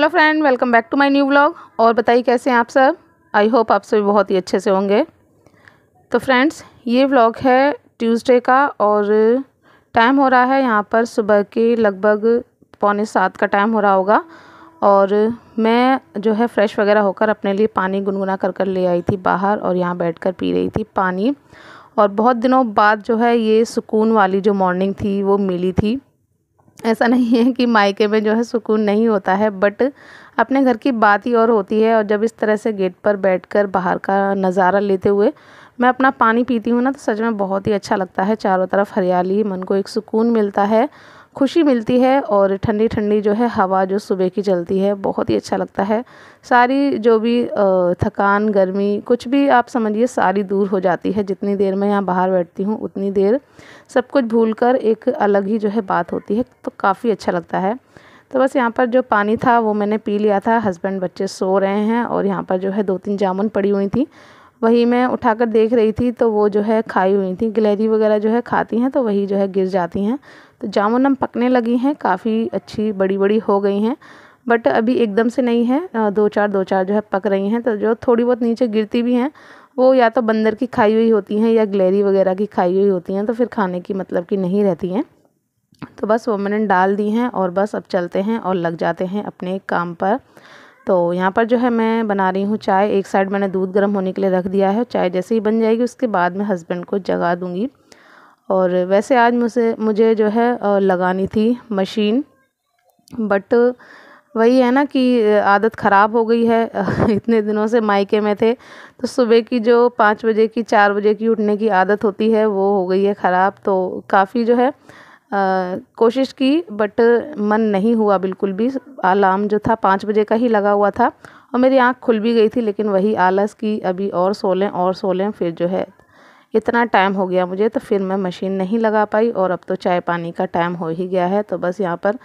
Hello friend, welcome back to my new vlog. और बताइए कैसे हैं आप सब। आई होप आप सभी बहुत ही अच्छे से होंगे। तो फ्रेंड्स, ये व्लॉग है ट्यूसडे का और टाइम हो रहा है यहाँ पर सुबह के लगभग 6:45 का टाइम हो रहा होगा। और मैं जो है फ्रेश वगैरह होकर अपने लिए पानी गुनगुना कर ले आई थी बाहर और यहाँ बैठकर पी रही थी पानी। और बहुत दिनों बाद जो है ये सुकून वाली जो मॉर्निंग थी वो मिली थी। ऐसा नहीं है कि मायके में जो है सुकून नहीं होता है, बट अपने घर की बात ही और होती है। और जब इस तरह से गेट पर बैठकर बाहर का नज़ारा लेते हुए मैं अपना पानी पीती हूँ ना, तो सच में बहुत ही अच्छा लगता है। चारों तरफ हरियाली, मन को एक सुकून मिलता है, खुशी मिलती है। और ठंडी ठंडी जो है हवा जो सुबह की चलती है, बहुत ही अच्छा लगता है। सारी जो भी थकान, गर्मी, कुछ भी आप समझिए सारी दूर हो जाती है। जितनी देर मैं यहाँ बाहर बैठती हूँ उतनी देर सब कुछ भूलकर एक अलग ही जो है बात होती है, तो काफ़ी अच्छा लगता है। तो बस यहाँ पर जो पानी था वो मैंने पी लिया था। हस्बैंड बच्चे सो रहे हैं और यहाँ पर जो है 2-3 जामुन पड़ी हुई थी, वही मैं उठाकर देख रही थी। तो वो जो है खाई हुई थी, गिलहरी वगैरह जो है खाती हैं तो वही जो है गिर जाती हैं। तो जामुन हम पकने लगी हैं, काफ़ी अच्छी बड़ी बड़ी हो गई हैं, बट अभी एकदम से नहीं है। दो चार जो है पक रही हैं। तो जो थोड़ी बहुत नीचे गिरती भी हैं वो या तो बंदर की खाई हुई होती हैं या गिलहरी वगैरह की खाई हुई होती हैं, तो फिर खाने की मतलब की नहीं रहती हैं। तो बस वो मैंने डाल दी हैं और बस अब चलते हैं और लग जाते हैं अपने काम पर। तो यहाँ पर जो है मैं बना रही हूँ चाय। एक साइड मैंने दूध गर्म होने के लिए रख दिया है। चाय जैसे ही बन जाएगी उसके बाद मैं हस्बैंड को जगा दूँगी। और वैसे आज मुझे जो है लगानी थी मशीन, बट वही है ना कि आदत ख़राब हो गई है। इतने दिनों से मायके में थे तो सुबह की जो 5 बजे की 4 बजे की उठने की आदत होती है वो हो गई है ख़राब। तो काफ़ी जो है कोशिश की, बट मन नहीं हुआ बिल्कुल भी। अलार्म जो था 5 बजे का ही लगा हुआ था और मेरी आँख खुल भी गई थी, लेकिन वही आलस की अभी और सो लें। फिर जो है इतना टाइम हो गया मुझे, तो फिर मैं मशीन नहीं लगा पाई। और अब तो चाय पानी का टाइम हो ही गया है। तो बस यहाँ पर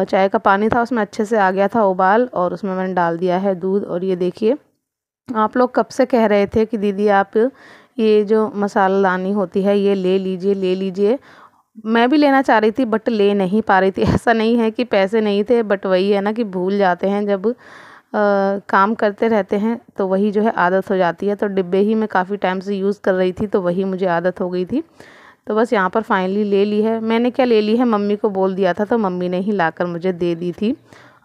चाय का पानी था उसमें अच्छे से आ गया था उबाल, और उसमें मैंने डाल दिया है दूध। और ये देखिए, आप लोग कब से कह रहे थे कि दीदी आप ये जो मसाला दानी होती है ये ले लीजिए ले लीजिए। मैं भी लेना चाह रही थी बट ले नहीं पा रही थी। ऐसा नहीं है कि पैसे नहीं थे, बट वही है ना कि भूल जाते हैं जब काम करते रहते हैं, तो वही जो है आदत हो जाती है। तो डिब्बे ही मैं काफ़ी टाइम से यूज़ कर रही थी, तो वही मुझे आदत हो गई थी। तो बस यहाँ पर फाइनली ले ली है। मैंने क्या ले ली है, मम्मी को बोल दिया था तो मम्मी ने ही लाकर मुझे दे दी थी।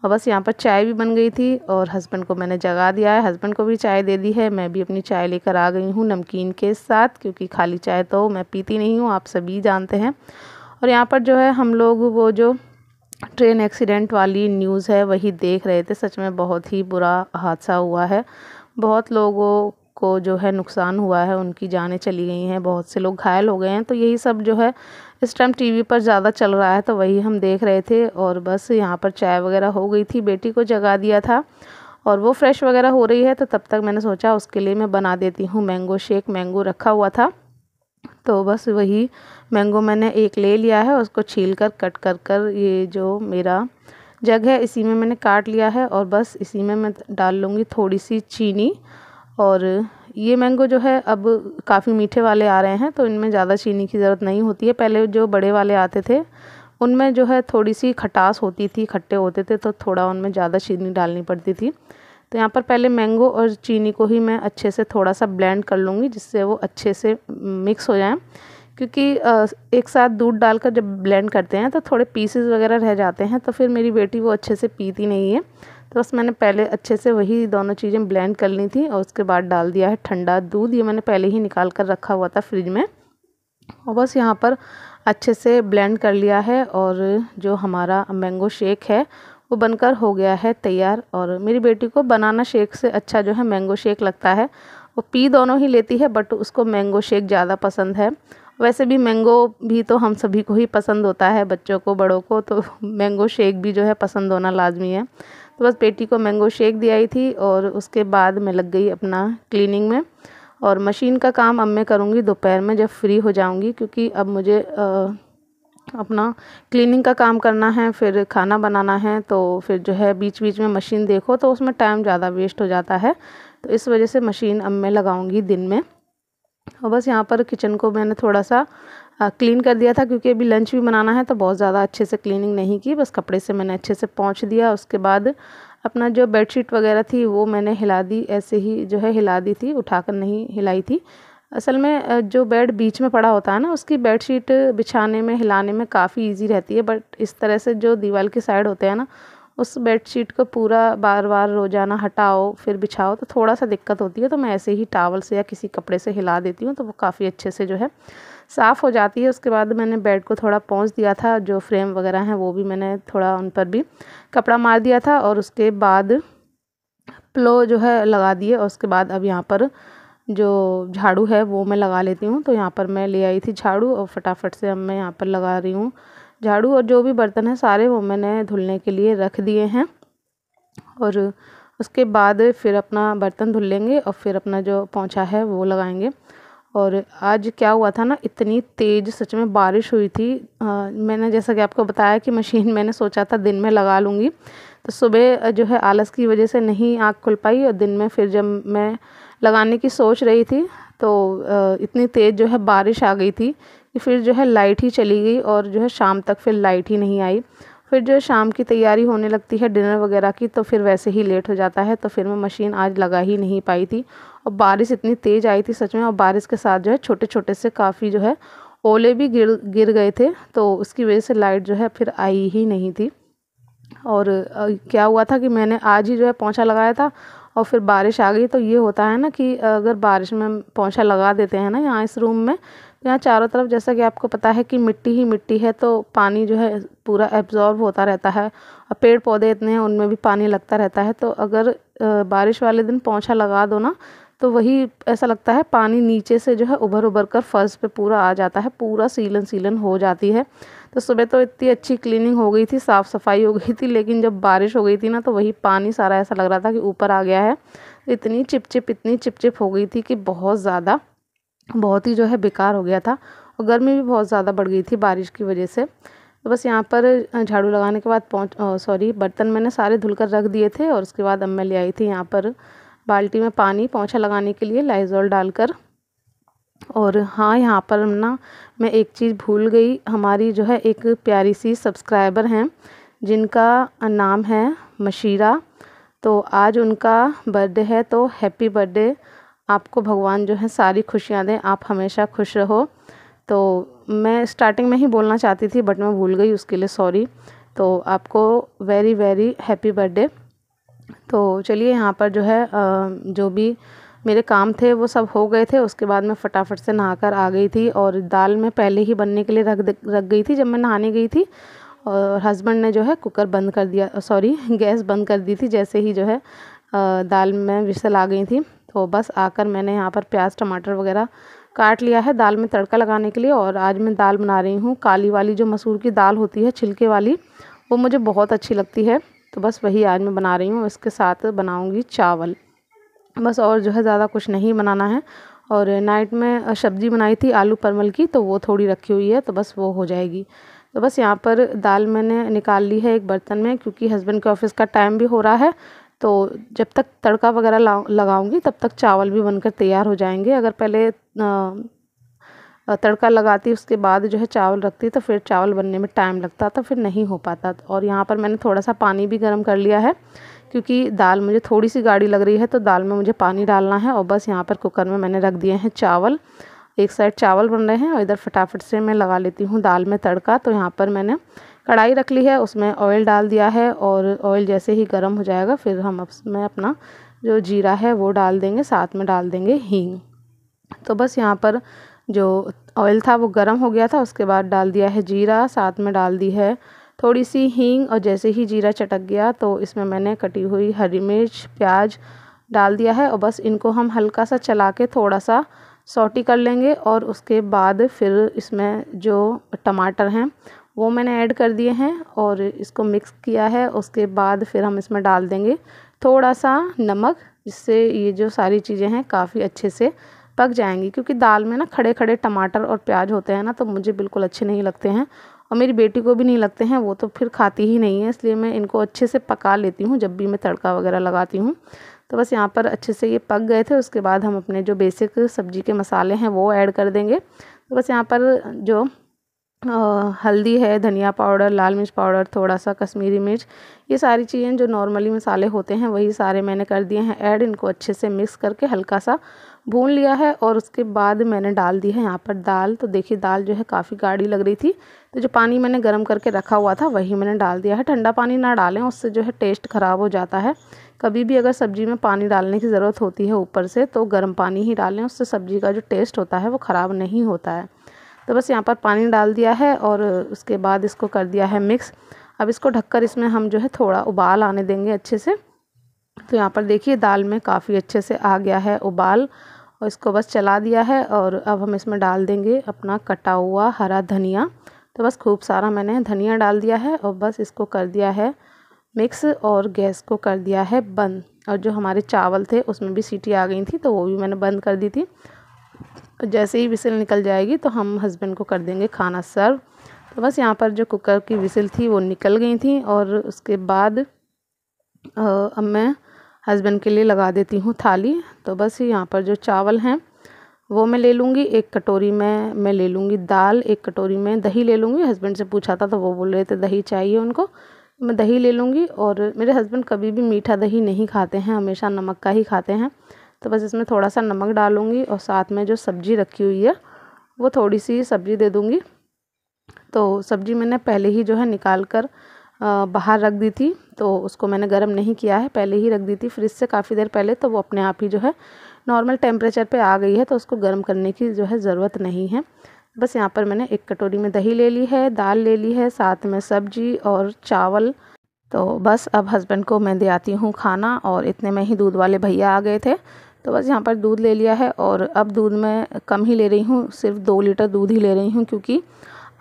और बस यहाँ पर चाय भी बन गई थी और हस्बैंड को मैंने जगा दिया है। हस्बैंड को भी चाय दे दी है। मैं भी अपनी चाय लेकर आ गई हूँ नमकीन के साथ, क्योंकि खाली चाय तो मैं पीती नहीं हूँ, आप सभी जानते हैं। और यहाँ पर जो है हम लोग वो जो ट्रेन एक्सीडेंट वाली न्यूज़ है वही देख रहे थे। सच में बहुत ही बुरा हादसा हुआ है, बहुत लोगों को जो है नुकसान हुआ है, उनकी जानें चली गई हैं, बहुत से लोग घायल हो गए हैं। तो यही सब जो है इस टाइम टीवी पर ज़्यादा चल रहा है, तो वही हम देख रहे थे। और बस यहाँ पर चाय वगैरह हो गई थी, बेटी को जगा दिया था और वो फ्रेश वगैरह हो रही है। तो तब तक मैंने सोचा उसके लिए मैं बना देती हूँ मैंगो शेक। मैंगो रखा हुआ था तो बस वही मैंगो मैंने एक ले लिया है, उसको छील कर कट कर ये जो मेरा जग है इसी में मैंने काट लिया है। और बस इसी में मैं डाल लूँगी थोड़ी सी चीनी। और ये मैंगो जो है अब काफ़ी मीठे वाले आ रहे हैं, तो इनमें ज़्यादा चीनी की ज़रूरत नहीं होती है। पहले जो बड़े वाले आते थे उनमें जो है थोड़ी सी खटास होती थी, खट्टे होते थे, तो थोड़ा उनमें ज़्यादा चीनी डालनी पड़ती थी। तो यहाँ पर पहले मैंगो और चीनी को ही मैं अच्छे से थोड़ा सा ब्लेंड कर लूँगी, जिससे वो अच्छे से मिक्स हो जाएं। क्योंकि एक साथ दूध डालकर जब ब्लेंड करते हैं तो थोड़े पीसेस वगैरह रह जाते हैं, तो फिर मेरी बेटी वो अच्छे से पीती नहीं है। तो बस मैंने पहले अच्छे से वही दोनों चीज़ें ब्लेंड कर ली थी और उसके बाद डाल दिया है ठंडा दूध। ये मैंने पहले ही निकाल कर रखा हुआ था फ्रिज में। और बस यहाँ पर अच्छे से ब्लेंड कर लिया है और जो हमारा मैंगो शेक है वो बनकर हो गया है तैयार। और मेरी बेटी को बनाना शेक से अच्छा जो है मैंगो शेक लगता है। वो पी दोनों ही लेती है, बट उसको मैंगो शेक ज़्यादा पसंद है। वैसे भी मैंगो भी तो हम सभी को ही पसंद होता है, बच्चों को बड़ों को, तो मैंगो शेक भी जो है पसंद होना लाजमी है। तो बस बेटी को मैंगो शेक दिलाई थी और उसके बाद मैं लग गई अपना क्लीनिंग में। और मशीन का काम अब मैं करूँगी दोपहर में जब फ्री हो जाऊँगी, क्योंकि अब मुझे अपना क्लीनिंग का काम करना है, फिर खाना बनाना है। तो फिर जो है बीच बीच में मशीन देखो तो उसमें टाइम ज़्यादा वेस्ट हो जाता है, तो इस वजह से मशीन अब मैं लगाऊंगी दिन में। और बस यहाँ पर किचन को मैंने थोड़ा सा क्लीन कर दिया था, क्योंकि अभी लंच भी बनाना है तो बहुत ज़्यादा अच्छे से क्लीनिंग नहीं की, बस कपड़े से मैंने अच्छे से पोंछ दिया। उसके बाद अपना जो बेडशीट वगैरह थी वो मैंने हिला दी, ऐसे ही जो है हिला दी थी, उठाकर नहीं हिलाई थी। असल में जो बेड बीच में पड़ा होता है ना, उसकी बेडशीट बिछाने में हिलाने में काफ़ी इजी रहती है, बट इस तरह से जो दीवार की साइड होते हैं ना, उस बेडशीट को पूरा बार बार रोज़ाना हटाओ फिर बिछाओ तो थोड़ा सा दिक्कत होती है। तो मैं ऐसे ही टॉवल से या किसी कपड़े से हिला देती हूँ, तो वो काफ़ी अच्छे से जो है साफ़ हो जाती है। उसके बाद मैंने बेड को थोड़ा पोंछ दिया था, जो फ्रेम वगैरह हैं वो भी मैंने थोड़ा उन पर भी कपड़ा मार दिया था, और उसके बाद पिलो जो है लगा दिए। और उसके बाद अब यहाँ पर जो झाड़ू है वो मैं लगा लेती हूँ। तो यहाँ पर मैं ले आई थी झाड़ू, और फटाफट से अब मैं यहाँ पर लगा रही हूँ झाड़ू। और जो भी बर्तन है सारे वो मैंने धुलने के लिए रख दिए हैं, और उसके बाद फिर अपना बर्तन धुल लेंगे और फिर अपना जो पोंछा है वो लगाएंगे। और आज क्या हुआ था ना, इतनी तेज़ सच में बारिश हुई थी। मैंने जैसा कि आपको बताया कि मशीन मैंने सोचा था दिन में लगा लूँगी, तो सुबह जो है आलस की वजह से नहीं आँख खुल पाई, और दिन में फिर जब मैं लगाने की सोच रही थी तो इतनी तेज़ जो है बारिश आ गई थी कि फिर जो है लाइट ही चली गई, और जो है शाम तक फिर लाइट ही नहीं आई। फिर जो है शाम की तैयारी होने लगती है डिनर वगैरह की, तो फिर वैसे ही लेट हो जाता है। तो फिर मैं मशीन आज लगा ही नहीं पाई थी, और बारिश इतनी तेज़ आई थी सच में, और बारिश के साथ जो है छोटे छोटे से काफ़ी जो है ओले भी गिर गए थे, तो उसकी वजह से लाइट जो है फिर आई ही नहीं थी। और क्या हुआ था कि मैंने आज ही जो है पोंछा लगाया था, और फिर बारिश आ गई। तो ये होता है ना कि अगर बारिश में पोंछा लगा देते हैं ना यहाँ इस रूम में, तो यहाँ चारों तरफ जैसा कि आपको पता है कि मिट्टी ही मिट्टी है, तो पानी जो है पूरा एब्जॉर्ब होता रहता है, और पेड़ पौधे इतने हैं उनमें भी पानी लगता रहता है। तो अगर बारिश वाले दिन पोंछा लगा दो ना, तो वही ऐसा लगता है पानी नीचे से जो है उभर उभर कर फर्श पे पूरा आ जाता है, पूरा सीलन हो जाती है। तो सुबह तो इतनी अच्छी क्लीनिंग हो गई थी, साफ़ सफाई हो गई थी, लेकिन जब बारिश हो गई थी ना, तो वही पानी सारा ऐसा लग रहा था कि ऊपर आ गया है। इतनी चिपचिप हो गई थी कि बहुत ही जो है बेकार हो गया था, और गर्मी भी बहुत ज़्यादा बढ़ गई थी बारिश की वजह से। तो बस यहाँ पर झाड़ू लगाने के बाद बर्तन मैंने सारे धुल कर रख दिए थे, और उसके बाद अब मैं ले आई थी यहाँ पर बाल्टी में पानी पोंछा लगाने के लिए लाइज़ॉल डालकर। और हाँ, यहाँ पर ना मैं एक चीज़ भूल गई, हमारी जो है एक प्यारी सी सब्सक्राइबर हैं जिनका नाम है मशीरा, तो आज उनका बर्थडे है। तो हैप्पी बर्थडे, आपको भगवान जो है सारी खुशियाँ दें, आप हमेशा खुश रहो। तो मैं स्टार्टिंग में ही बोलना चाहती थी बट मैं भूल गई, उसके लिए सॉरी। तो आपको वेरी वेरी हैप्पी बर्थडे। तो चलिए यहाँ पर जो है जो भी मेरे काम थे वो सब हो गए थे। उसके बाद मैं फटाफट से नहाकर आ गई थी, और दाल मैं पहले ही बनने के लिए रख गई थी जब मैं नहाने गई थी। और हस्बैंड ने जो है कुकर बंद कर दिया, सॉरी गैस बंद कर दी थी जैसे ही जो है दाल में विसल आ गई थी। तो बस आकर मैंने यहाँ पर प्याज टमाटर वगैरह काट लिया है दाल में तड़का लगाने के लिए। और आज मैं दाल बना रही हूँ काली वाली, जो मसूर की दाल होती है छिलके वाली, वो मुझे बहुत अच्छी लगती है। तो बस वही आज मैं बना रही हूँ। इसके साथ बनाऊँगी चावल, बस, और जो है ज़्यादा कुछ नहीं बनाना है। और नाइट में सब्ज़ी बनाई थी आलू परवल की, तो वो थोड़ी रखी हुई है, तो बस वो हो जाएगी। तो बस यहाँ पर दाल मैंने निकाल ली है एक बर्तन में, क्योंकि हस्बैंड के ऑफिस का टाइम भी हो रहा है। तो जब तक तड़का वगैरह लगाऊंगी तब तक चावल भी बनकर तैयार हो जाएंगे। अगर पहले तड़का लगाती उसके बाद जो है चावल रखती, तो फिर चावल बनने में टाइम लगता, तो फिर नहीं हो पाता। और यहाँ पर मैंने थोड़ा सा पानी भी गर्म कर लिया है, क्योंकि दाल मुझे थोड़ी सी गाढ़ी लग रही है, तो दाल में मुझे पानी डालना है। और बस यहाँ पर कुकर में मैंने रख दिए हैं चावल, एक साइड चावल बन रहे हैं, और इधर फटाफट से मैं लगा लेती हूँ दाल में तड़का। तो यहाँ पर मैंने कढ़ाई रख ली है, उसमें ऑयल डाल दिया है, और ऑयल जैसे ही गर्म हो जाएगा फिर हम उसमें अपना जो जीरा है वो डाल देंगे, साथ में डाल देंगे हींग। तो बस यहाँ पर जो ऑयल था वो गर्म हो गया था, उसके बाद डाल दिया है जीरा, साथ में डाल दी है थोड़ी सी हींग। और जैसे ही जीरा चटक गया तो इसमें मैंने कटी हुई हरी मिर्च प्याज डाल दिया है, और बस इनको हम हल्का सा चला के थोड़ा सा सौटी कर लेंगे। और उसके बाद फिर इसमें जो टमाटर हैं वो मैंने ऐड कर दिए हैं, और इसको मिक्स किया है। उसके बाद फिर हम इसमें डाल देंगे थोड़ा सा नमक, जिससे ये जो सारी चीज़ें हैं काफ़ी अच्छे से पक जाएंगी। क्योंकि दाल में ना खड़े खड़े टमाटर और प्याज होते हैं ना, तो मुझे बिल्कुल अच्छे नहीं लगते हैं, और मेरी बेटी को भी नहीं लगते हैं, वो तो फिर खाती ही नहीं है। इसलिए मैं इनको अच्छे से पका लेती हूँ जब भी मैं तड़का वगैरह लगाती हूँ। तो बस यहाँ पर अच्छे से ये पक गए थे। उसके बाद हम अपने जो बेसिक सब्ज़ी के मसाले हैं वो ऐड कर देंगे। तो बस यहाँ पर जो हल्दी है, धनिया पाउडर, लाल मिर्च पाउडर, थोड़ा सा कश्मीरी मिर्च, ये सारी चीज़ें जो नॉर्मली मसाले होते हैं वही सारे मैंने कर दिए हैं ऐड। इनको अच्छे से मिक्स करके हल्का सा भून लिया है और उसके बाद मैंने डाल दी है यहाँ पर दाल। तो देखिए दाल जो है काफ़ी गाढ़ी लग रही थी, तो जो पानी मैंने गर्म करके रखा हुआ था वही मैंने डाल दिया है। ठंडा पानी ना डालें, उससे जो है टेस्ट ख़राब हो जाता है। कभी भी अगर सब्ज़ी में पानी डालने की ज़रूरत होती है ऊपर से तो गर्म पानी ही डालें, उससे सब्ज़ी का जो टेस्ट होता है वो ख़राब नहीं होता है। तो बस यहाँ पर पानी डाल दिया है और उसके बाद इसको कर दिया है मिक्स। अब इसको ढककर इसमें हम जो है थोड़ा उबाल आने देंगे अच्छे से। तो यहाँ पर देखिए दाल में काफ़ी अच्छे से आ गया है उबाल और इसको बस चला दिया है। और अब हम इसमें डाल देंगे अपना कटा हुआ हरा धनिया। तो बस खूब सारा मैंने धनिया डाल दिया है और बस इसको कर दिया है मिक्स और गैस को कर दिया है बंद। और जो हमारे चावल थे उसमें भी सीटी आ गई थी, तो वो भी मैंने बंद कर दी थी। जैसे ही विसिल निकल जाएगी तो हम हस्बैंड को कर देंगे खाना सर्व। तो बस यहाँ पर जो कुकर की विसिल थी वो निकल गई थी और उसके बाद अब मैं हस्बैंड के लिए लगा देती हूँ थाली। तो बस यहाँ पर जो चावल हैं वो मैं ले लूँगी, एक कटोरी में मैं ले लूँगी दाल, एक कटोरी में दही ले लूँगी। हस्बैंड से पूछा था तो वो बोल रहे थे दही चाहिए उनको, मैं दही ले लूँगी। और मेरे हस्बैंड कभी भी मीठा दही नहीं खाते हैं, हमेशा नमक का ही खाते हैं। तो बस इसमें थोड़ा सा नमक डालूँगी और साथ में जो सब्ज़ी रखी हुई है वो थोड़ी सी सब्ज़ी दे दूँगी। तो सब्ज़ी मैंने पहले ही जो है निकाल कर बाहर रख दी थी, तो उसको मैंने गर्म नहीं किया है, पहले ही रख दी थी फ्रिज से काफ़ी देर पहले। तो वो अपने आप ही जो है नॉर्मल टेम्परेचर पे आ गई है, तो उसको गर्म करने की जो है ज़रूरत नहीं है। बस यहाँ पर मैंने एक कटोरी में दही ले ली है, दाल ले ली है, साथ में सब्ज़ी और चावल। तो बस अब हस्बैंड को मैं दे आती हूँ खाना। और इतने में ही दूध वाले भैया आ गए थे, तो बस यहाँ पर दूध ले लिया है। और अब दूध मैं कम ही ले रही हूँ, सिर्फ 2 लीटर दूध ही ले रही हूँ, क्योंकि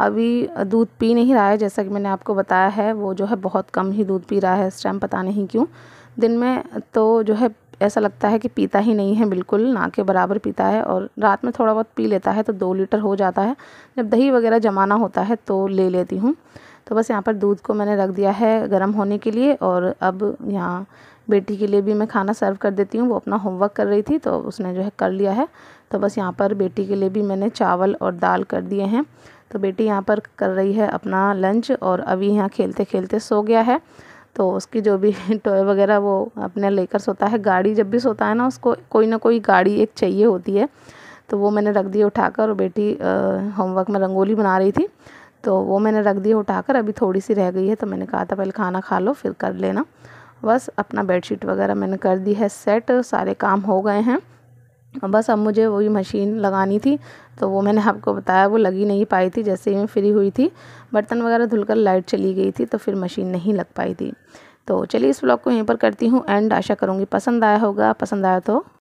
अभी दूध पी नहीं रहा है। जैसा कि मैंने आपको बताया है वो जो है बहुत कम ही दूध पी रहा है इस टाइम, पता नहीं क्यों। दिन में तो जो है ऐसा लगता है कि पीता ही नहीं है, बिल्कुल ना के बराबर पीता है। और रात में थोड़ा बहुत पी लेता है, तो 2 लीटर हो जाता है। जब दही वगैरह जमाना होता है तो ले लेती हूँ। तो बस यहाँ पर दूध को मैंने रख दिया है गर्म होने के लिए। और अब यहाँ बेटी के लिए भी मैं खाना सर्व कर देती हूँ। वो अपना होमवर्क कर रही थी तो उसने जो है कर लिया है। तो बस यहाँ पर बेटी के लिए भी मैंने चावल और दाल कर दिए हैं। तो बेटी यहाँ पर कर रही है अपना लंच और अभी यहाँ खेलते खेलते सो गया है। तो उसकी जो भी टॉय वगैरह वो अपने लेकर सोता है। गाड़ी जब भी सोता है ना, उसको कोई ना कोई गाड़ी एक चाहिए होती है। तो वो मैंने रख दी उठाकर। और बेटी होमवर्क में रंगोली बना रही थी, तो वो मैंने रख दी उठाकर। अभी थोड़ी सी रह गई है, तो मैंने कहा था पहले खाना खा लो फिर कर लेना। बस अपना बेडशीट वगैरह मैंने कर दी है सेट, सारे काम हो गए हैं। बस अब मुझे वही मशीन लगानी थी, तो वो मैंने आपको बताया वो लगी नहीं पाई थी। जैसे ही मैं फ्री हुई थी, बर्तन वगैरह धुलकर लाइट चली गई थी, तो फिर मशीन नहीं लग पाई थी। तो चलिए इस व्लॉग को यहीं पर करती हूँ एंड। आशा करूँगी पसंद आया होगा, पसंद आया तो